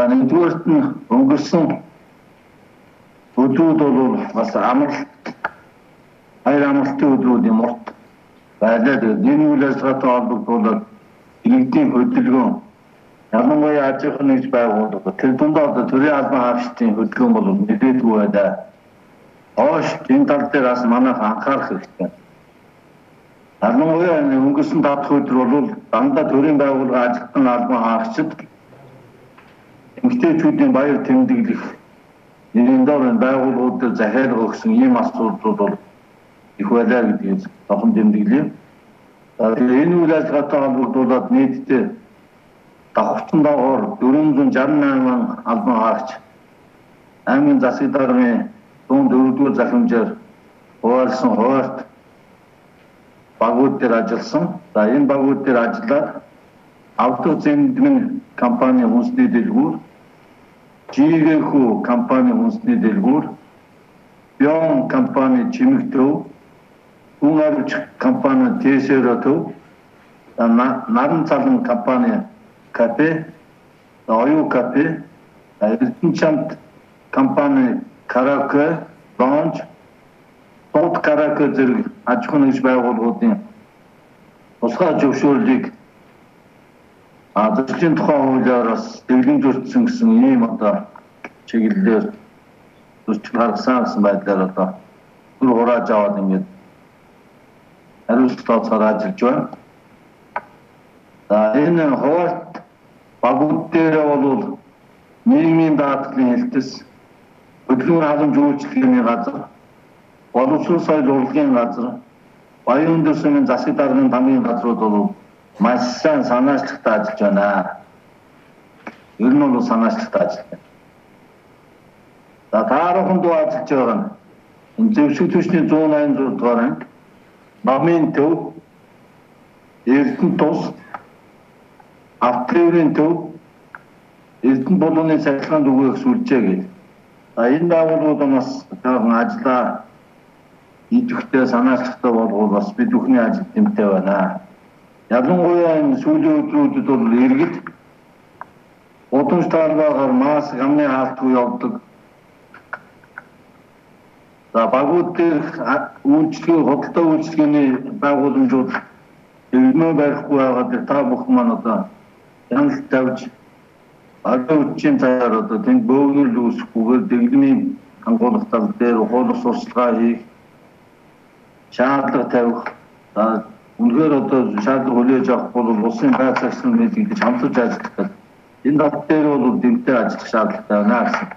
нэгдүгээрт нь өнгөрсөн өдрүүд бол бас хоёр амралтын өдрүүд юм уу? Байлаа. Энэ үйл ажиллагаатай холбогдуулаад иргэдийн хөдөлгөөн ялангуяа аж ахуйн нэгж байгууллага тэр дундаа одоо төрийн албан хаагчдын хөдөлгөөн бол нэлээдгүй байлаа. Хоош энэ тал дээр бас манайх анхаарах хэрэгтэй. Ялангуяа өнгөрсөн 5 дахь өдөр бол дандаа төрийн байгууллага ажилтан албан хаагчид эмэгтэйчүүдийн баяр тэмдэглэх нэрийн доор байгууллагууд дээр захиалга өгсөн ийм асуудлууд бол их байлаа гэдгийг тохон тэмдэглэе. Энэ үйл ажиллагаатай холбогдуулаад нийтдээ давхарцсан доогоор 468 мянган албан хаагч аймгийн засаг даргын 104-р захимжаар хуваалсан хуульт багууд дээр ажилласан. За энэ багууд дээр ажиллаад авто зэмдмэн компани хүнсний дэлгүүр, GGХ компани хүнсний дэлгүүр, Бён компани чимэг төв, Хүн авч компани Тэсэро төв, Наран цалан компани кафе, Оюу кафе, Эрдэнэчамд компани караоке, лонж, Тод караоке зэрэг аж ахуйн нэгж байгууллагуудын тусгай зөвшөөрлийг засгийн тухай хуулиар бас дэглэмжүүлсэн гэсэн ийм одоо чиглэлээр зөрчил гаргасан гэсэн байдлаар одоо түр хурааж аваад ингээд хариуцлага тооцоор ажиллаж байна. За энэ хуваалт багууд дээр бол нийгмийн даатгалын хэлтэс, хөдөлгөөн халамж үйлчилгээний газар, боловсрол соёл урлагийн газар, баян өндөр сүмийн засаг даргын хамгийн газрууд бол маш сайн санаачлагтай ажиллаж байна. Ер нь бол санаачлагтай ажиллаж байна. За таархан дуу ажиллаж байгаа нь энэ зэвсэг түвшний 186 дугаар анги, Намын төв, Эрдэнэ тус, Автоеврийн төв, Эрдэнэ болооны цахилгаан дүгээрх сүлжээ гэж. Энэ байгууллагууд бас жоохон ажиллаа идэвхтэй санаачлагтай болгоод бас бид бүхний ажил тэмтэй байна. Ялангуяа энэ сүүлийн өдрүүдэд бол иргэд удамж талбайгаар маск амны хаалтгүй явдаг. За багууд дээр үйлчлэгээ, худалдаа үйлчлэгээний байгууламжууд өвмөө барихгүй байгаа дээр та бүхэн маань одоо янз тавьж одоо үчийн цаар одоо тэнд бөөгнөл үүсэхгүйгээр дэглэмийн хангуулах тал дээр ухуулах сурчлагаа хийх, шаардлага тавих, үнэхээр одоо шаардлага хүлээж авах бол улсын байр суурьн мэдээлж хамтарч ажиллах. Энэ тал дээр бол дэмтэй ажиллах шаардлагатай байна гэсэн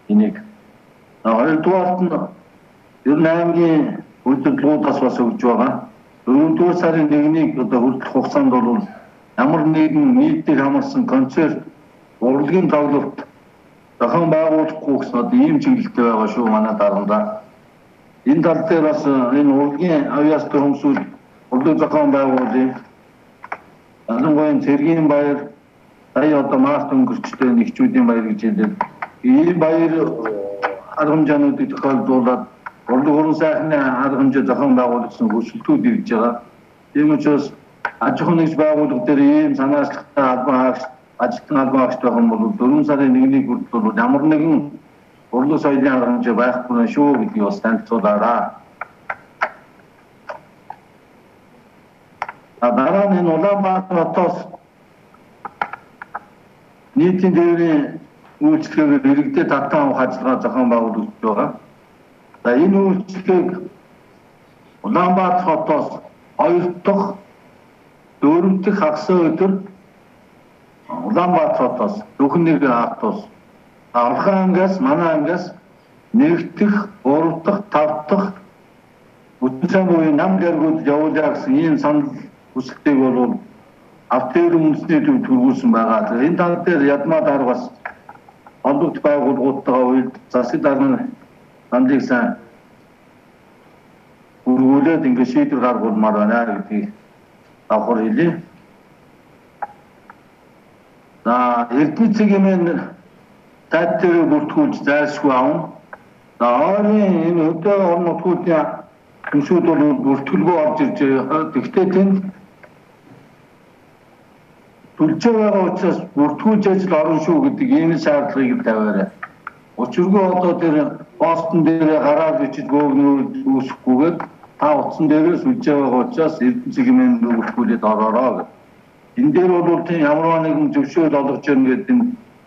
энийг. Хоёрдугаарт нь ер нь аймгийн үйлдвэрлэлүүдээс бас өгж байгаа. 4-р сарын 1-ний одоо хүртэлх хугацаанд бол ямар нэгэн нийтийг хамарсан концерт, урлагийн тоглолт зохион байгуулахгүй гэсэн одоо ийм чиглэлтэй байгаа шүү манай даргандаа. Энэ тал дээр бас энэ урлагийн авьяас төхөмсүүд урлагийн зохион байгуулалтын ялангуяа цэргийн баяр, сая одоо март өнгөрчтэй нэгчүүдийн баяр гэж хэлээд ийм баяр арга хэмжээнүүдийг тохиолдуулаад урлаг уран сайхны арга хэмжээ зохион байгуулагдсан хөсөлтүүд ирж байгаа. Тийм учраас аж ахуйн нэгж байгууллага дээр ийм санаачлагтай албан хаагч, ажилтан албан хаагч байх юм бол 4 сарын 1-ний хүртэл ямар нэгэн урлаг соёлын арга хэмжээ байхгүй шүү гэдгийг бас танилцуулаарай. Дараа нь Улаанбаатар хотоос нийтийн дээврийн үйлчлэгээр иргэдэд татан авах ажиллагаа зохион байгуулагдж байгаа. За энэ үйлчлэгийг Улаанбаатар хотоос 2 дахь, 4 дахь хагас өдөр Улаанбаатар хотоос зөвхөн нэг автоос Аврахын ангиас, манай ангиас 1 дахь, 3 дахь, 5 дахь бүтэн буюу нам гаргууд явуулаа гэсэн ийм санал хүсэлтийг бол автоеврийн үндэсний төв төрүүлсэн байгаа. Энэ тал дээр ядмаа дарга бас холбогд байгууллагуудтайгаа үед засаг даргын сандыг сайн үргэлжлээд ингэ шийдвэр гаргуулмаар байна гэдгийг давхар хэлье. За Эрдэнэ цэгийн таад дээр бүртгүүлж зайлшгүй авна. За ойрын энэ өдөө орон нутгуудын хүнсүүд бол бүртгэлгүй орж ирж байгаа. Гэхдээ тэнд түлжээ байгаа учраас бүртгүүлж ажил орно шүү гэдэг ийм шаардлагыг тавиарай. Учиргүй одоо тэр постон дээр гараад бичиж гөөгнүүл үүсэхгүйгээр та утсан дээрээс үлжээ байгаа учраас Эрдэнэцэг хэмээн бүртгүүлээд ороороо гэх. Энэ дээр бол тийм ямар нэгэн зөвшөөрөл олгож ирнэ гэдэг нь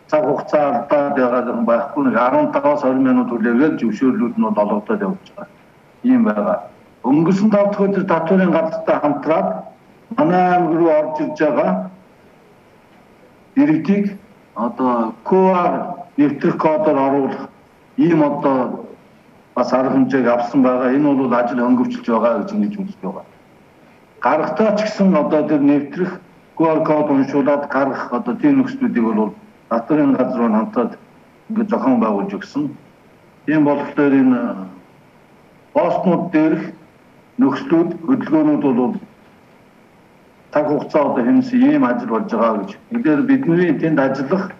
цаг хугацаа алдаад байгаа юм байхгүй. 15-аас 20 минут хүлээгээд зөвшөөрлүүд нь бол олгодод явж байгаа. Ийм байгаа. Өнгөрсөн 5 дахь өдөр татварын газартай хамтраад манай аймаг руу орж ирж байгаа иргэдийг одоо QR нэвтрэх кодоор оруулах ийм одоо бас арга хэмжээг авсан байгаа. Энэ бол ажил хөнгөвчлж байгаа гэж ингэж үзэж байгаа. Гаргатаа ч гэсэн одоо тэр нэвтрэх QR код уншуулад гаргах одоо тийм нөхцлүүдийг бол татварын газар руу хамтаад ингээд зохион байгуулж өгсөн. Тийм болохоор энэ постнууд дээрх нөхцлүүд хөдөлгөөнүүд бол цаг хугацаа одоо хэмсэн ийм ажил болж байгаа гэж. Тэгэхээр бидний тэнд ажиллах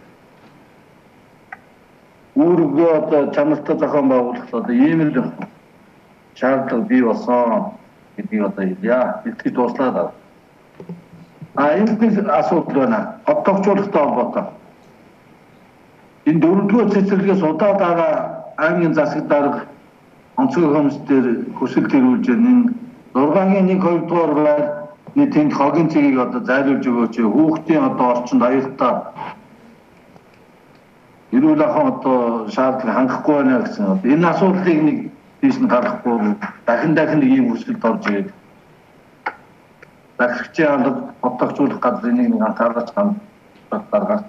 үүргээ одоо чанартай зохион байгуулах одоо ийм л шаардлага бий болсон гэдгийг одоо хэлье. Итгэж дууслаад. Энэ bir асуудал байна. Хотогчуулалттай холбоотой. Энэ 4-р цэцэрлэгээс удаа дараа аймгийн засаг дарга онцгой хэмжээр хүсэлт төрүүлж энэ 6-гийн 1-2 дугаар тэнд хогийн цэгийг одоо зайлуулж өгөөч. Хүүхдийн одоо орчинд аюултай эрүүл ахуйн одоо шаардлага хангахгүй байна гэсэн. Энэ асуудлыг нэг тийш нь гаргахгүй дахин нэг ийм хүсэлт орж ирээд захирагчийн алба хотогчуулах газрын нэг анхаарч гаргах